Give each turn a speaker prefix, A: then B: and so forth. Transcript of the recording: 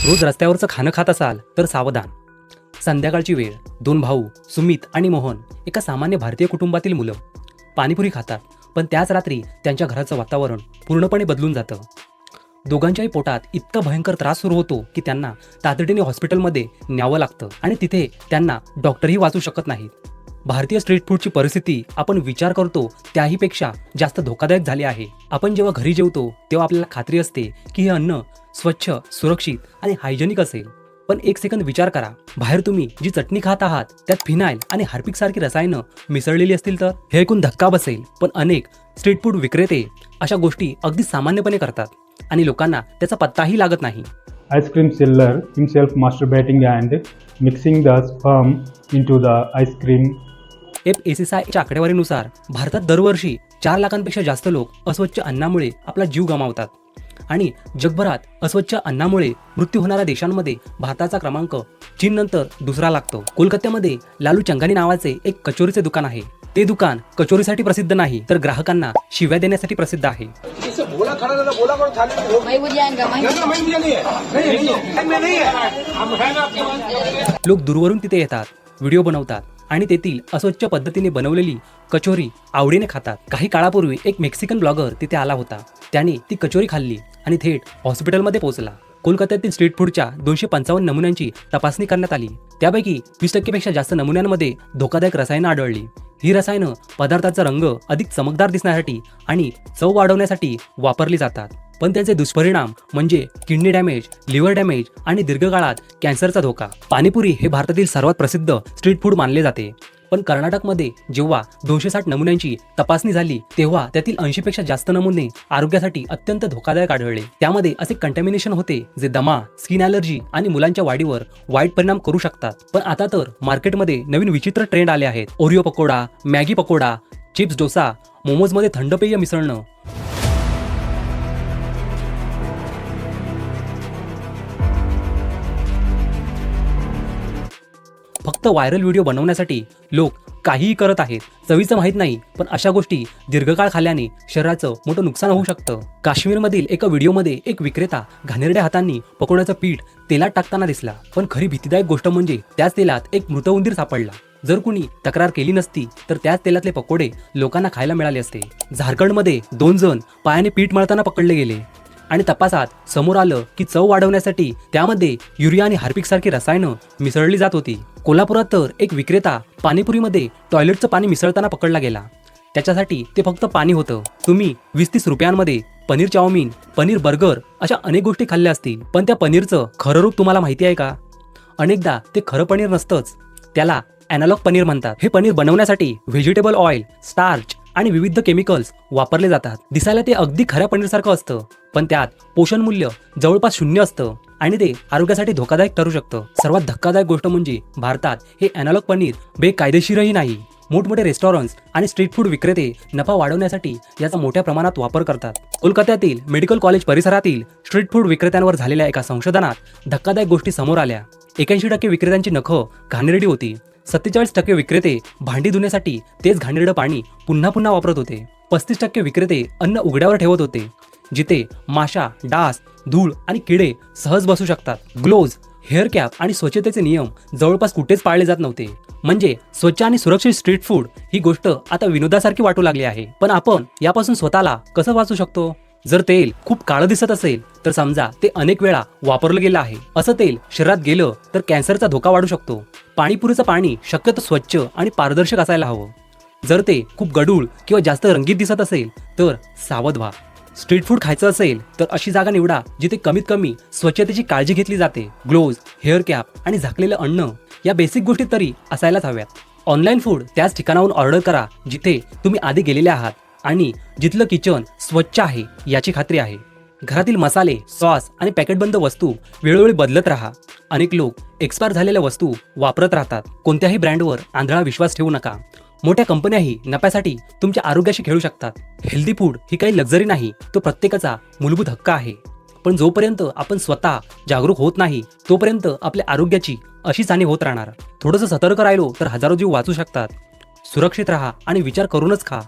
A: रोज रस्त्यावरचं खाणं खात असाल तर सावधान. संध्याकाळची वेळ. 2 भाऊ सुमित आणि मोहन, एका सामान्य भारतीय कुटुंबातील मुलं, पाणीपुरी खातात. पण त्याच रात्री त्यांच्या घराचं वातावरण पूर्णपणे बदलून जातं. दोघांच्याही पोटात इतका भयंकर त्रास सुरू होतो की त्यांना तातडीने हॉस्पिटलमध्ये न्यावं लागतं आणि तिथे त्यांना डॉक्टरही वाचू शकत नाहीत. भारतीय स्ट्रीट फूडची परिस्थिती आपण विचार करतो त्याहीपेक्षा जास्त धोकादायक झाली आहे. आपण जेव्हा घरी जेवतो तेव्हा आपल्याला खात्री असते की हे अन्न स्वच्छ, सुरक्षित आणि हायजेनिक असेल. पण एक सेकंद विचार करा, बाहेर तुम्ही जी चटणी खात आहात त्यात फिनाईल आणि हार्पिक सारखी रसायनं मिसळलेली असतील तर? हे ऐकून धक्का बसेल, पण अनेक स्ट्रीट फूड विक्रेते अशा गोष्टी अगदी सामान्यपणे करतात आणि लोकांना त्याचा पत्ताही लागत नाही.
B: Ice cream seller himself masturbating and mixing the sperm into the ice cream.
A: FSSAIच्या आकडेवारीनुसार भारतात दरवर्षी 4 लाखांपेक्षा जास्त लोक अस्वच्छ अन्नामुळे आपला जीव गमावतात आणि जगभरात अस्वच्छ अन्नामुळे मृत्यू होणाऱ्या देशांमध्ये भारताचा क्रमांक चीननंतर दुसरा लागतो. कोलकात्यामध्ये लालू चंगानी नावाचे एक कचोरीचे दुकान आहे. ते दुकान कचोरीसाठी प्रसिद्ध नाही तर ग्राहकांना शिव्या देण्यासाठी प्रसिद्ध आहे. लोक दूरवरून तिथे येतात, व्हिडिओ बनवतात आणि तेथील अस्वच्छ पद्धतीने बनवलेली कचोरी आवडीने खातात. काही काळापूर्वी एक मेक्सिकन ब्लॉगर तिथे आला होता. त्याने ती कचोरी खाल्ली आणि थेट हॉस्पिटलमध्ये पोहोचला. कोलकात्यातील स्ट्रीट फूडच्या 255 नमुन्यांची तपासणी करण्यात आली. त्यापैकी 20% पेक्षा जास्त नमुन्यांमध्ये धोकादायक रसायनं आढळली. ही रसायनं पदार्थाचा रंग अधिक चमकदार दिसण्यासाठी आणि चव वाढवण्यासाठी वापरली जातात. पण त्याचे दुष्परिणाम म्हणजे किडनी डॅमेज, लिव्हर डॅमेज आणि दीर्घकाळात कॅन्सरचा धोका. पाणीपुरी हे भारतातील सर्वात प्रसिद्ध स्ट्रीट फूड मानले जाते. पण कर्नाटकमध्ये जेव्हा 260 नमुन्यांची तपासणी झाली तेव्हा त्यातील 80 पेक्षा जास्त नमुने आरोग्यासाठी अत्यंत धोकादायक आढळले. त्यामध्ये असे कंटॅमिनेशन होते जे दमा, स्किन ॲलर्जी आणि मुलांच्या वाढीवर वाईट परिणाम करू शकतात. पण आता तर मार्केटमध्ये नवीन विचित्र ट्रेंड आले आहेत. Oreo pakoda, Maggi pakoda, chips dosa, मोमोजमध्ये थंड पेय मिसळणं. फक्त व्हायरल व्हिडिओ बनवण्यासाठी लोक काहीही करत आहेत. चवीचं माहीत नाही, पण अशा गोष्टी दीर्घकाळ खाल्ल्याने शरीराचं मोठं नुकसान होऊ शकतं. काश्मीरमधील एका व्हिडिओमध्ये एक विक्रेता घाणेरड्या हातांनी पकोड्याचं पीठ तेलात टाकताना दिसला. पण खरी भीतीदायक गोष्ट म्हणजे त्याच तेलात एक मृत उंदीर सापडला. जर कुणी तक्रार केली नसती तर त्याच तेलातले पकोडे लोकांना खायला मिळाले असते. झारखंडमध्ये 2 जण पायाने पीठ मळताना पकडले गेले आणि तपासात समोर आलं की चव वाढवण्यासाठी त्यामध्ये युरिया आणि हार्पिक सारखी रसायनं मिसळली जात होती. कोल्हापुरात तर एक विक्रेता पाणीपुरीमध्ये टॉयलेटचं पाणी मिसळताना पकडला गेला. त्याच्यासाठी ते फक्त पाणी होतं. तुम्ही 20-30 रुपयांमध्ये पनीर चाऊमिन, पनीर बर्गर अशा अनेक गोष्टी खाल्ल्या असतील, पण त्या पनीरचं खरं रूप तुम्हाला माहिती आहे का? अनेकदा ते खरं पनीर नसतंच. त्याला ॲनालॉग पनीर म्हणतात. हे पनीर बनवण्यासाठी व्हेजिटेबल ऑइल, स्टार्च आणि विविध केमिकल्स वापरले जातात. दिसायला ते अगदी खऱ्या पनीरसारखं असतं, पण त्यात पोषण मूल्य जवळपास 0 असतं आणि ते आरोग्यासाठी धोकादायक ठरू शकतं. सर्वात धक्कादायक गोष्ट म्हणजे भारतात हे ॲनालॉग पनीर बेकायदेशीरही नाही. मोठमोठे रेस्टॉरंट्स आणि स्ट्रीट फूड विक्रेते नफा वाढवण्यासाठी याचा मोठ्या प्रमाणात वापर करतात. कोलकात्यातील मेडिकल कॉलेज परिसरातील स्ट्रीट फूड विक्रेत्यांवर झालेल्या एका संशोधनात धक्कादायक गोष्टी समोर आल्या. 81% विक्रेत्यांची नखं घाणेरडी होती. 47% विक्रेते भांडी धुण्यासाठी तेच घाणेरडं पाणी पुन्हा पुन्हा वापरत होते. 35% विक्रेते अन्न उघड्यावर ठेवत होते, जिथे माशा, डास, धूळ आणि किडे सहज बसू शकतात. ग्लोव्ज, हेअर कॅप आणि स्वच्छतेचे नियम जवळपास कुठेच पाळले जात नव्हते. म्हणजे स्वच्छ आणि सुरक्षित स्ट्रीट फूड ही गोष्ट आता विनोदासारखी वाटू लागली आहे. पण आपण यापासून स्वतःला कसं वाचू शकतो? जर तेल खूप काळं दिसत असेल तर समजा ते अनेक वेळा वापरलं गेलं आहे. असं तेल शरीरात गेलं तर कॅन्सरचा धोका वाढू शकतो. पाणीपुरीचं पाणी शक्यतो स्वच्छ आणि पारदर्शक असायला हवं. जर ते खूप गडूळ किंवा जास्त रंगीत दिसत असेल तर सावध व्हा. स्ट्रीट फूड खायचं असेल तर अशी जागा निवडा जिथे कमीत कमी स्वच्छतेची काळजी घेतली जाते. ग्लोव्ज, हेअर कॅप आणि झाकलेलं अन्न या बेसिक गोष्टी तरी असायलाच हव्यात. ऑनलाईन फूड त्याच ठिकाणाहून ऑर्डर करा जिथे तुम्ही आधी गेलेले आहात आणि जिथलं किचन स्वच्छ आहे याची खात्री आहे. घरातील मसाले, सॉस आणि पॅकेटबंद वस्तू वेळोवेळी बदलत राहा. अनेक लोक एक्सपायर झालेल्या वस्तू वापरत राहतात. कोणत्याही ब्रँडवर आंधळा विश्वास ठेवू नका. मोठ्या कंपन्याही नफ्यासाठी तुमच्या आरोग्याशी खेळू शकतात. हेल्दी फूड ही काही लक्झरी नाही, तो प्रत्येकाचा मूलभूत हक्क आहे. पण जोपर्यंत आपण स्वतः जागरूक होत नाही तोपर्यंत आपल्या आरोग्याची अशीच हानी होत राहणार. थोडंसं सतर्क राहिलो तर हजारो जीव वाचू शकतात. सुरक्षित राहा आणि विचार करूनच खा.